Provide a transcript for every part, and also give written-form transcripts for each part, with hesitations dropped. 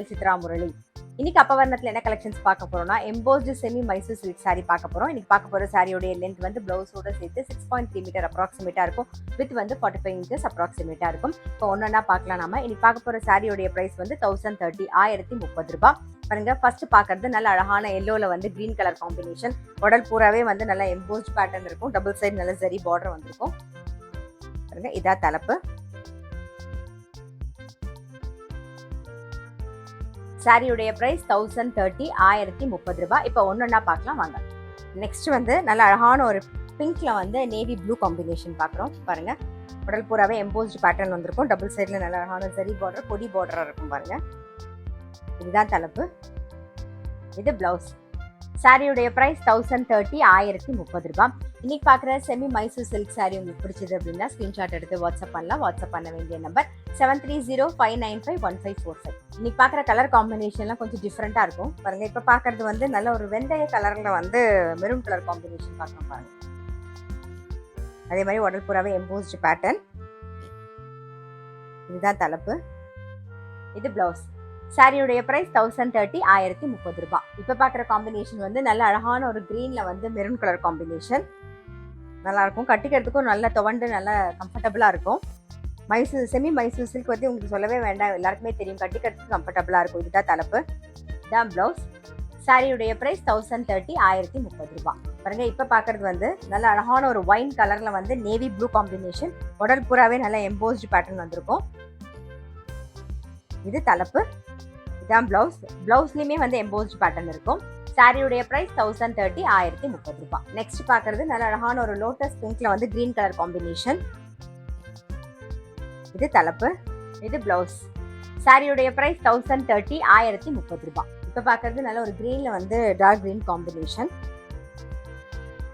உங்கள் சித்ரா முரளி. இன்னைக்கு அப்பவர்ணத்துல என்ன கலெக்ஷன்ஸ் பார்க்க போறோம்னா, embossed semi Mysore silk saree பார்க்க போறோம். இன்னைக்கு பார்க்க போற சாரியோட லென்த் வந்து பிளவுஸோட சேர்த்து 6.3 மீட்டர் அப்ராக்சிமேட்டா இருக்கும். வித் வந்து 45 இன்ச்சஸ் அப்ராக்சிமேட்டா இருக்கும். இப்போ ஒன்னொன்னா பார்க்கலாம். நாம இன்னைக்கு பார்க்க போற சாரியோட பிரைஸ் வந்து 1030 1030 ரூபாய். பாருங்க, ஃபர்ஸ்ட் பார்க்கறது நல்ல அழகான எல்லோல வந்து கிரீன் கலர் காம்பினேஷன். உடல் பூராவே வந்து நல்ல எம்போஸ்ட் பேட்டர்ன் இருக்கும். டபுள் சைடு நல்ல ஜரி பார்டர் வந்திருக்கும். பாருங்க, இதா தலைப்பு. சாரியுடைய பிரைஸ் 1030 1030 ரூபாய். இப்போ ஒன்னொன்னா பார்க்கலாம் வாங்க. நெக்ஸ்ட் வந்து நல்ல அழகான ஒரு பிங்க்ல வந்து நேவி ப்ளூ காம்பினேஷன் பார்க்குறோம். பாருங்க, உடல் பூராவே எம்போஸ்ட் பேட்டர்ன் வந்திருக்கும். டபுள் சைட்ல நல்ல அழகான ஜரி பார்டர், கொடி பார்டரா இருக்கும். பாருங்க, இதுதான் தலைப்பு, இது பிளவுஸ். சாரியுடைய பிரைஸ் 1030 1030 ரூபாய். இன்னைக்கு பார்க்குற செமி மைசூர் சில்க் சாரி உங்களுக்கு பிடிச்சது அப்படின்னா ஸ்கிரீன்ஷாட் எடுத்து வாட்ஸ்அப் பண்ணலாம். வாட்ஸ்அப் பண்ண வேண்டிய நம்பர் 7305951545. இன்னைக்கு பார்க்குற கலர் காம்பினேஷன்லாம் கொஞ்சம் டிஃப்ரெண்ட்டாக இருக்கும். பாருங்க, இப்போ பார்க்கறது வந்து நல்ல ஒரு வெந்தய கலரில் வந்து மெரூன் கலர் காம்பினேஷன் பார்க்கலாம். பாருங்க, அதே மாதிரி உடல் பூராவே எம்போஸ்ட் பேட்டர்ன். இதுதான் தலைப்பு, இது பிளவுஸ். சாரியுடைய பிரைஸ் 1030 1030 ரூபாய். இப்போ பார்க்குற காம்பினேஷன் வந்து நல்ல அழகான ஒரு கிரீன்ல வந்து மெரூன் கலர் காம்பினேஷன். நல்லா இருக்கும், கட்டிக்கிறதுக்கும் நல்ல துவண்டு நல்ல கம்ஃபர்டபுளா இருக்கும். மைசூர் செமி மைசூர் சில்க் வந்து உங்களுக்கு சொல்லவே வேண்டாம், எல்லாருக்குமே தெரியும், கட்டிக்கிறதுக்கு கம்ஃபர்டபுளா இருக்கும். இதுதான் தலைப்பு, இதுதான் பிளவுஸ். சாரியுடைய பிரைஸ் 1030 1030 ரூபாய். பாருங்க, இப்போ பார்க்கறது வந்து நல்ல அழகான ஒரு ஒயின் கலர்ல வந்து நேவி ப்ளூ காம்பினேஷன். உடல் பூராவே நல்ல எம்போஸ்ட் பேட்டர்ன் வந்திருக்கும். இது தலைப்பு, இதான் பிளவுஸ். பிளவுஸ்லயுமே வந்து எம்போஸ்ட் பேட்டர்ன் இருக்கும். சாரியுடைய பிரைஸ் 1030 1030 ரூபாய். நெக்ஸ்ட் பார்க்கறது நல்ல அழகான ஒரு லோட்டஸ் பிங்க்ல வந்து கிரீன் கலர் காம்பினேஷன். இது தலைப்பு, இது பிளவுஸ். சாரியுடைய பிரைஸ் 1030 1030 ரூபாய். இப்ப பார்க்கறது நல்ல ஒரு கிரீன்ல வந்து டார்க் கிரீன் காம்பினேஷன்.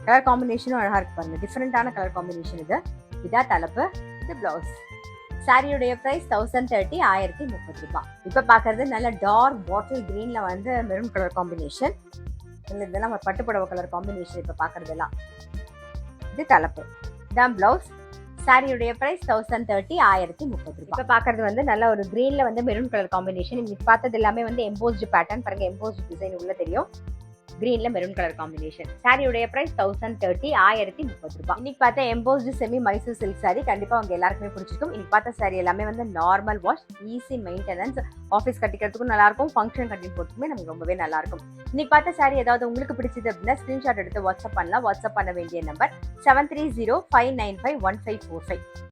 கலர் காம்பினேஷனும் அழகா இருக்கு. பாருங்க, டிஃபரெண்டான கலர் காம்பினேஷன். இது இதான் தலைப்பு, இது பிளவுஸ். சாரியுடைய பிரைஸ் 1030 1030 ரூபாய். இப்ப பாக்குறது நல்ல டார்க் பாட்டில் கிரீன்ல வந்து மெரூன் கலர் காம்பினேஷன். இதெல்லாம் பட்டுப்புடவை கலர் காம்பினேஷன். இப்ப பாக்குறதெல்லாம் இது தலைப்பு, இதான் பிளவுஸ். சாரியுடைய பிரைஸ் 1030 1030 ரூபாய். இப்ப பாக்குறது வந்து நல்ல ஒரு கிரீன்ல வந்து மெரூன் கலர் காம்பினேஷன். இன்னைக்கு பார்த்தது எல்லாமே வந்து எம்போஸ்ட் பேட்டர்ன். பாருங்க, எம்போஸ்ட் டிசைன் உள்ள தெரியும். கிரீன்ல மெரூன் கலர் காம்பினேஷன். சாரியுடைய பிரைஸ் 1030 1030 ரூபாய். இன்னைக்கு பார்த்த embossed semi Mysore silk sari கண்டிப்பா உங்க எல்லாருக்குமே பிடிச்சிருக்கும். இன்னைக்கு பார்த்த சாரி எல்லாமே வந்து normal wash, easy maintenance, office கட்டிக்கிறதுக்கும் நல்லா இருக்கும், ஃபங்க்ஷன் கட்டி போறதுக்குமே நமக்கு ரொம்பவே நல்லா இருக்கும். இன்னைக்கு பார்த்த சாரி ஏதாவது உங்களுக்கு பிடிச்சது அப்படின்னா ஸ்கிரீன்ஷாட் எடுத்து வாட்ஸ்அப் பண்ணலாம். வாட்ஸ்அப் பண்ண வேண்டிய நம்பர் 7305951545.